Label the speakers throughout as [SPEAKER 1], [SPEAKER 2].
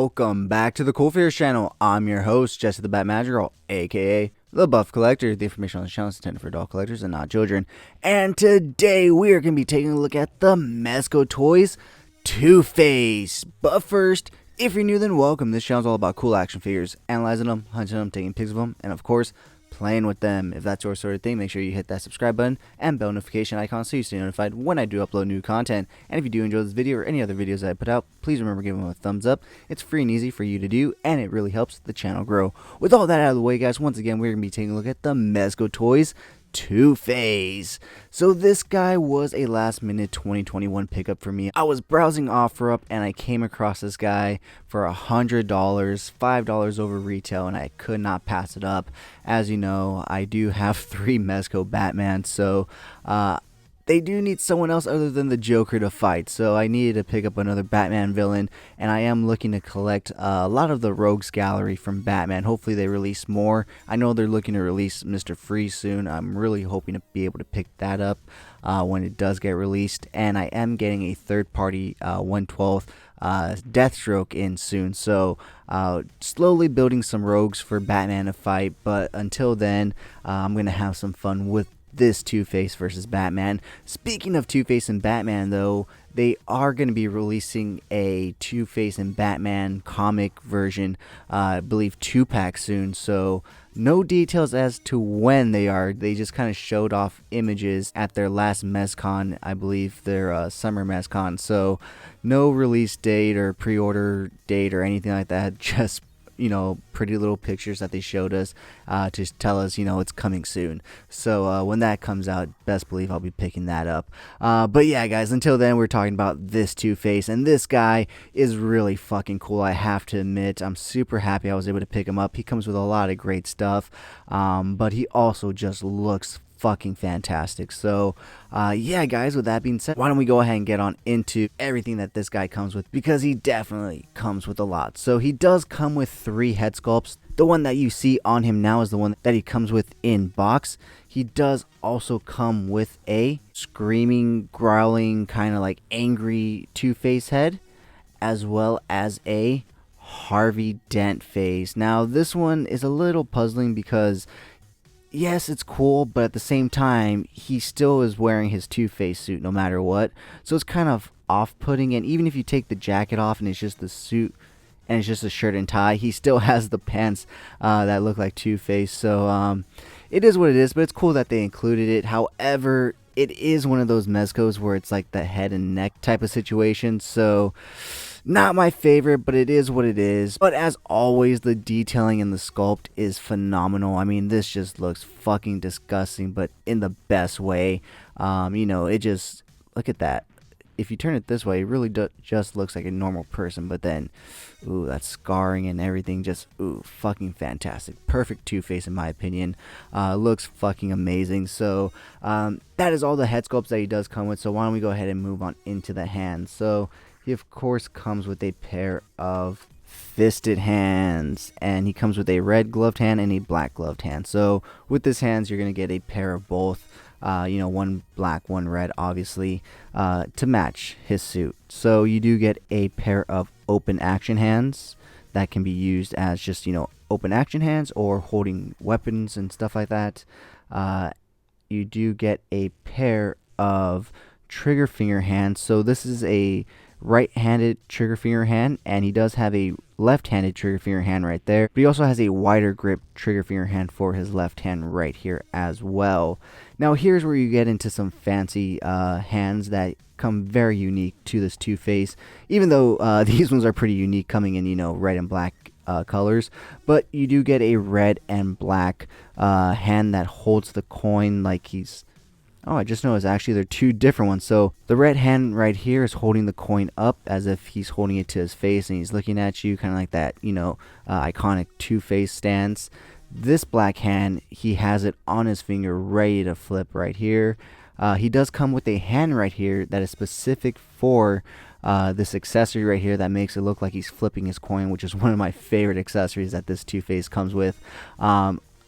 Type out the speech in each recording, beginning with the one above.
[SPEAKER 1] welcome back to the CoolFigurez channel. I'm your host, Jesse the Bat Madrigal, aka the Buff Collector. The information on the channel is intended for adult collectors and not children. And today we are going to be taking a look at the Mezco Toyz Two-Face. But first, if you're new, then welcome. This channel is all about cool action figures, analyzing them, hunting them, taking pics of them, and of course, playing with them. If that's your sort of thing, make sure you hit that subscribe button and bell notification icon so you stay notified when I do upload new content. And if you do enjoy this video or any other videos that I put out, please remember giving them a thumbs up. It's free and easy for you to do, and it really helps the channel grow. With all that out of the way, guys, once again, we're going to be taking a look at the Mezco Toyz Two-Face. So this guy was a last minute 2021 pickup for me. I was browsing OfferUp and I came across this guy for $100, $5 over retail, and I could not pass it up. As you know, I do have 3 Mezco Batman, so they do need someone else other than the Joker to fight, so I needed to pick up another Batman villain, and I am looking to collect a lot of the Rogues Gallery from Batman. Hopefully they release more. I know they're looking to release Mr. Freeze soon. I'm really hoping to be able to pick that up when it does get released, and I am getting a third-party 1/12 Deathstroke in soon, so slowly building some rogues for Batman to fight. But until then, I'm gonna have some fun with this Two-Face versus Batman. Speaking of Two-Face and Batman, though, they are going to be releasing a Two-Face and Batman comic version, I believe 2-pack soon, so no details as to when they are. They just kind of showed off images at their last MezCon, I believe their summer MezCon, so no release date or pre-order date or anything like that, just pretty little pictures that they showed us to tell us, it's coming soon. So when that comes out, best believe I'll be picking that up. But yeah, guys, until then, we're talking about this Two-Face, and this guy is really fucking cool. I have to admit, I'm super happy I was able to pick him up. He comes with a lot of great stuff, but he also just looks fucking fantastic. So yeah, guys, with that being said, why don't we go ahead and get on into everything that this guy comes with, because he definitely comes with a lot. So he does come with 3 head sculpts. The one that you see on him now is the one that he comes with in box. He does also come with a screaming, growling, kind of like angry Two-Face head, as well as a Harvey Dent face. Now this one is a little puzzling because yes, it's cool, but at the same time, he still is wearing his Two-Face suit no matter what. So it's kind of off-putting, and even if you take the jacket off and it's just the suit and it's just a shirt and tie, he still has the pants that look like Two-Face. So it is what it is, but it's cool that they included it. However, it is one of those Mezcos where it's like the head and neck type of situation, so not my favorite, but it is what it is. But as always, the detailing in the sculpt is phenomenal. I mean, this just looks fucking disgusting, but in the best way. It just, look at that. If you turn it this way, it really just looks like a normal person, but then, ooh, that scarring and everything, just, ooh, fucking fantastic. Perfect Two-Face in my opinion. Looks fucking amazing. So, that is all the head sculpts that he does come with, so why don't we go ahead and move on into the hands. So, he of course comes with a pair of fisted hands, and he comes with a red gloved hand and a black gloved hand. So with his hands, you're going to get a pair of both, one black, one red, obviously, to match his suit. So you do get a pair of open action hands that can be used as just, open action hands or holding weapons and stuff like that. You do get a pair of trigger finger hands. So this is a right-handed trigger finger hand, and he does have a left-handed trigger finger hand right there, but he also has a wider grip trigger finger hand for his left hand right here as well. Now here's where you get into some fancy hands that come very unique to this Two-Face, even though these ones are pretty unique, coming in red and black colors, but you do get a red and black hand that holds the coin like he's, oh, I just noticed actually they're 2 different ones. So the red hand right here is holding the coin up as if he's holding it to his face and he's looking at you, kind of like that, iconic Two-Face stance. This black hand, he has it on his finger ready to flip right here. He does come with a hand right here that is specific for this accessory right here that makes it look like he's flipping his coin, which is one of my favorite accessories that this Two-Face comes with.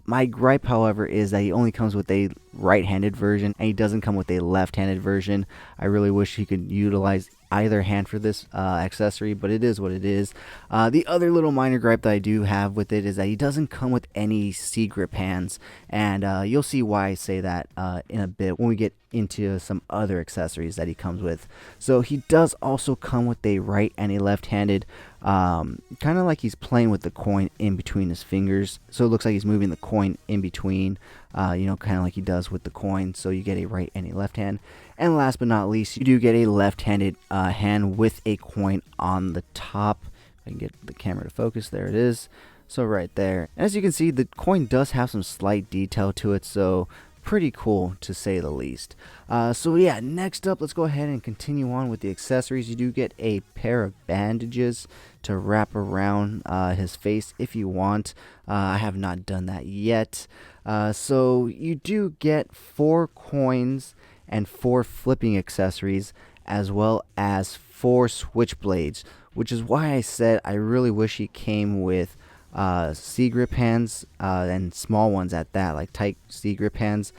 [SPEAKER 1] My gripe, however, is that he only comes with a right-handed version and he doesn't come with a left-handed version. I really wish he could utilize either hand for this accessory, but it is what it is. The other little minor gripe that I do have with it is that he doesn't come with any C-grip hands, and you'll see why I say that in a bit when we get into some other accessories that he comes with. So he does also come with a right and a left-handed, kind of like he's playing with the coin in between his fingers, so it looks like he's moving the coin in between, kind of like he does with the coin. So you get a right and a left hand. And last but not least, you do get a left-handed hand with a coin on the top. If I can get the camera to focus, there it is. So right there, and as you can see, the coin does have some slight detail to it, so pretty cool to say the least. So yeah, next up, let's go ahead and continue on with the accessories. You do get a pair of bandages to wrap around his face if you want. I have not done that yet. So you do get 4 coins and 4 flipping accessories, as well as 4 switchblades, which is why I said I really wish he came with C-grip hands, and small ones at that, like tight C-grip hands,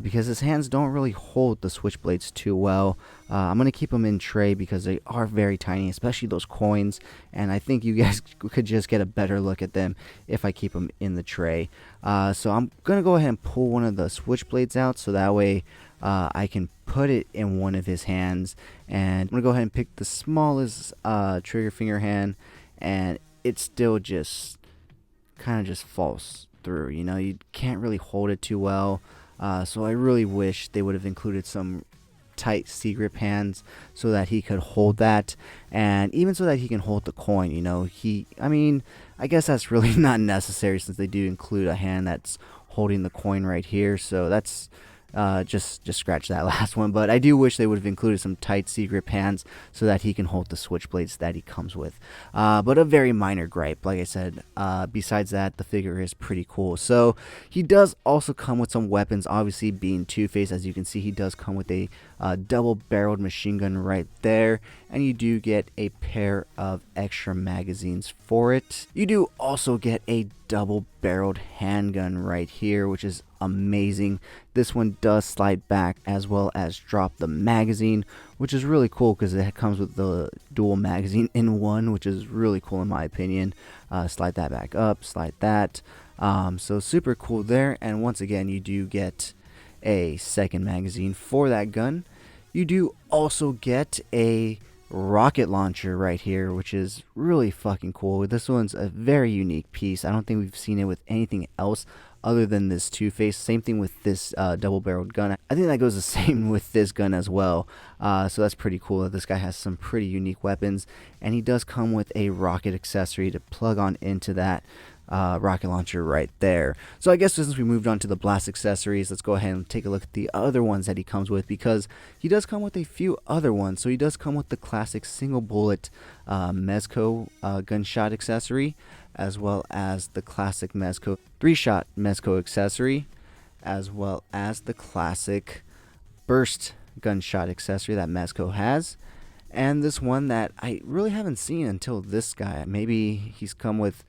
[SPEAKER 1] because his hands don't really hold the switchblades too well. I'm going to keep them in tray because they are very tiny, especially those coins, and I think you guys could just get a better look at them if I keep them in the tray. So I'm going to go ahead and pull one of the switchblades out, so that way I can put it in one of his hands, and I'm going to go ahead and pick the smallest trigger finger hand, and it still just kind of just falls through. You can't really hold it too well, so I really wish they would have included some tight C-grip hands so that he could hold that, and even so that he can hold the coin. I guess that's really not necessary, since they do include a hand that's holding the coin right here, so that's just scratch that last one. But I do wish they would have included some tight C-grip hands so that he can hold the switchblades that he comes with. But a very minor gripe, like I said. Besides that, the figure is pretty cool. So he does also come with some weapons. Obviously, being Two-Face, as you can see, he does come with a double-barreled machine gun right there, and you do get a pair of extra magazines for it. You do also get a double-barreled handgun right here, which is amazing. This one does slide back as well as drop the magazine, which is really cool because it comes with the dual magazine in one, which is really cool in my opinion. Slide that back up, slide that. So super cool there. And once again, you do get a second magazine for that gun. You do also get a rocket launcher right here, which is really fucking cool. This one's a very unique piece. I don't think we've seen it with anything else other than this Two-Face. Same thing with this double-barreled gun. I think that goes the same with this gun as well. So that's pretty cool that this guy has some pretty unique weapons, and he does come with a rocket accessory to plug on into that rocket launcher right there. So I guess since we moved on to the blast accessories, let's go ahead and take a look at the other ones that he comes with, because he does come with a few other ones. So he does come with the classic single bullet Mezco gunshot accessory, as well as the classic Mezco 3-shot Mezco accessory, as well as the classic burst gunshot accessory that Mezco has. And this one that I really haven't seen until this guy. Maybe it's come with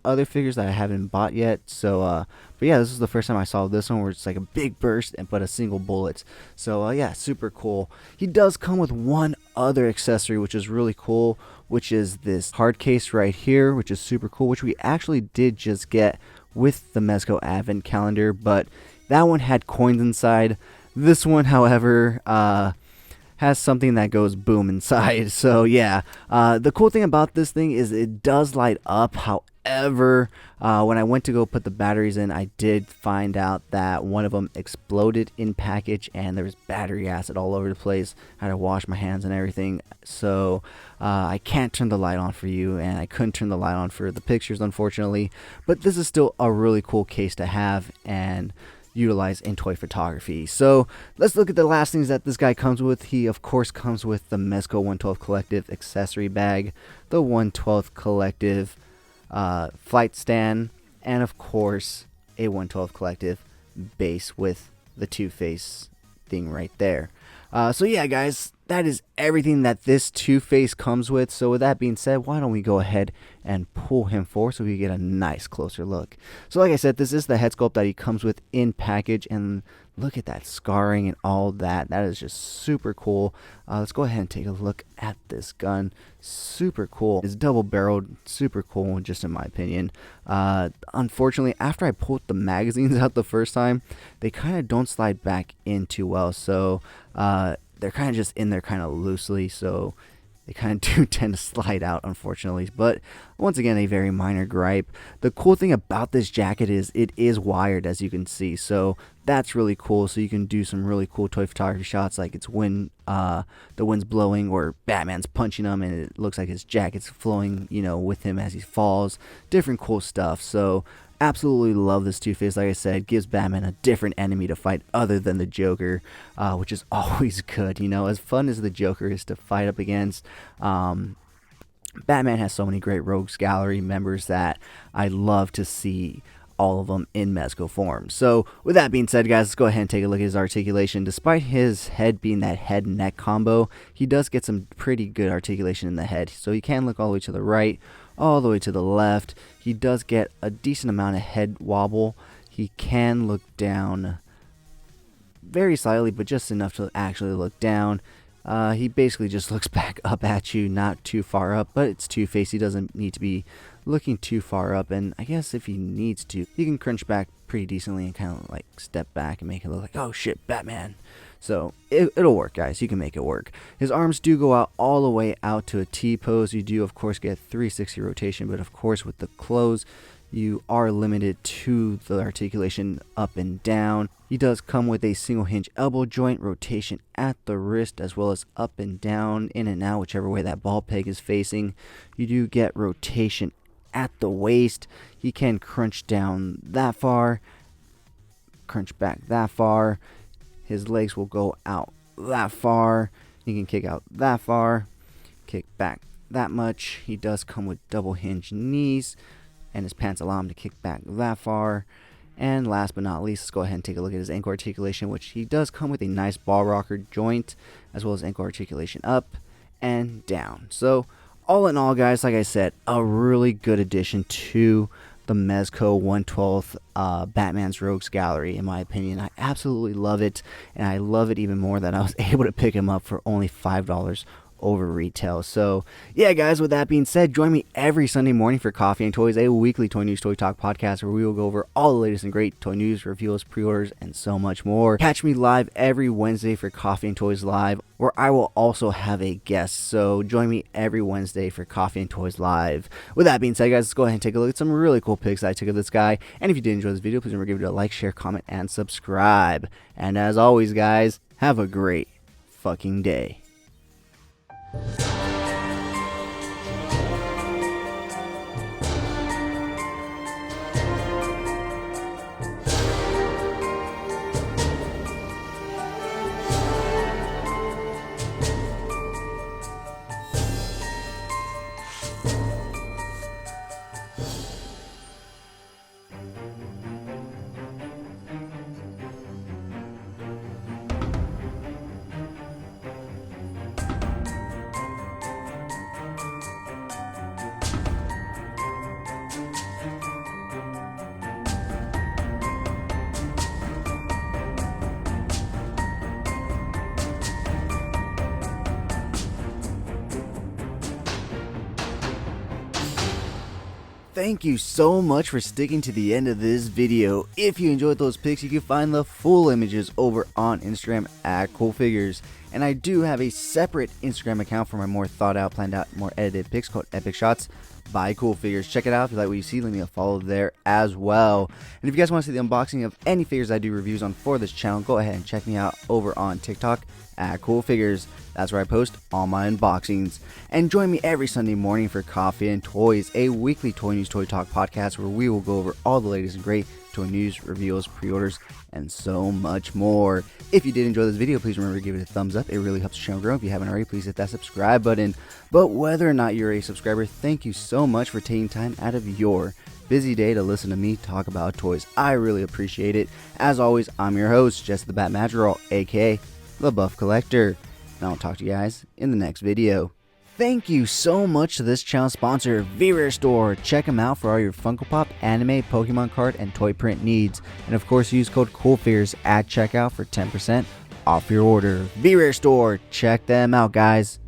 [SPEAKER 1] other figures that I haven't bought yet. So but yeah, this is the first time I saw this one where it's like a big burst but a single bullet. So yeah, super cool. He does come with one other accessory, which is really cool, which is this hard case right here, which is super cool, which we actually did just get with the Mezco Advent Calendar, but that one had coins inside. This one, however, has something that goes boom inside. So yeah, the cool thing about this thing is it does light up. However, when I went to go put the batteries in, I did find out that one of them exploded in package, and there was battery acid all over the place. I had to wash my hands and everything. So I can't turn the light on for you, and I couldn't turn the light on for the pictures, unfortunately. But this is still a really cool case to have and utilize in toy photography. So let's look at the last things that this guy comes with. He of course comes with the Mezco 1/12 Collective accessory bag, the 1/12 Collective flight stand, and of course a 1/12 Collective base with the Two-Face thing right there. So yeah, guys, that is everything that this Two-Face comes with. So with that being said, why don't we go ahead and pull him forward so we get a nice closer look. So like I said, this is the head sculpt that he comes with in package, and look at that scarring and all that. That is just super cool. Let's go ahead and take a look at this gun. Super cool. It's double barreled, super cool just in my opinion. Unfortunately, after I pulled the magazines out the first time, they kind of don't slide back in too well, so they're kind of just in there kind of loosely, so they kind of do tend to slide out, unfortunately. But once again, a very minor gripe. The cool thing about this jacket is it is wired, as you can see, so that's really cool. So you can do some really cool toy photography shots, like it's when the wind's blowing or Batman's punching him and it looks like his jacket's flowing, you know, with him as he falls. Different cool stuff. So absolutely love this Two-Face. Like I said, gives Batman a different enemy to fight other than the Joker, which is always good. You know, as fun as the Joker is to fight up against, Batman has so many great Rogues Gallery members that I love to see all of them in Mezco form. So with that being said, guys, let's go ahead and take a look at his articulation. Despite his head being that head and neck combo, he does get some pretty good articulation in the head. So he can look all the way to the right, all the way to the left. He does get a decent amount of head wobble. He can look down very slightly, but just enough to actually look down. He basically just looks back up at you, not too far up, but it's Two-Face. He doesn't need to be looking too far up, and I guess if he needs to, he can crunch back pretty decently and kind of like step back and make it look like, oh shit, Batman. So it'll work, guys. You can make it work. His arms do go out all the way out to a T pose. You do, of course, get 360 rotation, but of course with the clothes, you are limited to the articulation up and down. He does come with a single hinge elbow joint, rotation at the wrist, as well as up and down, in and out, whichever way that ball peg is facing. You do get rotation at the waist. He can crunch down that far, crunch back that far. His legs will go out that far. He can kick out that far, kick back that much. He does come with double hinge knees, and his pants allow him to kick back that far. And last but not least, let's go ahead and take a look at his ankle articulation, which he does come with a nice ball rocker joint, as well as ankle articulation up and down. So all in all, guys, like I said, a really good addition to the Mezco 1/12 Batman's Rogues Gallery, in my opinion. I absolutely love it, and I love it even more that I was able to pick him up for only $5 over retail. So yeah, guys, with that being said, join me every Sunday morning for Coffee and Toys, a weekly toy news, toy talk podcast where we will go over all the latest and great toy news, reviews, pre-orders, and so much more. Catch me live every Wednesday for Coffee and Toys Live, where I will also have a guest. So join me every Wednesday for Coffee and Toys Live. With that being said, guys, let's go ahead and take a look at some really cool pics I took of this guy. And if you did enjoy this video, please remember to give it a like, share, comment, and subscribe. And as always, guys, have a great fucking day. Thank you so much for sticking to the end of this video. If you enjoyed those pics, you can find the full images over on Instagram at CoolFigurez. And I do have a separate Instagram account for my more thought out, planned out, more edited pics called Epic Shots by CoolFigurez. Check it out if you like what you see. Leave me a follow there as well. And if you guys want to see the unboxing of any figures I do reviews on for this channel, go ahead and check me out over on TikTok at CoolFigurez. That's where I post all my unboxings. And join me every Sunday morning for Coffee and Toys, a weekly toy news, toy talk podcast where we will go over all the latest and great toy news, reviews, pre-orders, and so much more. If you did enjoy this video, please remember to give it a thumbs up. It really helps the channel grow. If you haven't already, please hit that subscribe button. But whether or not you're a subscriber, thank you so much for taking time out of your busy day to listen to me talk about toys. I really appreciate it. As always, I'm your host, Jesse the Bat Madrigal, aka the Buff Collector. And I'll talk to you guys in the next video. Thank you so much to this channel sponsor, CoolFigurez Store. Check them out for all your Funko Pop, anime, Pokemon card, and toy print needs. And of course, use code CoolFigurez at checkout for 10% off your order. CoolFigurez Store. Check them out, guys.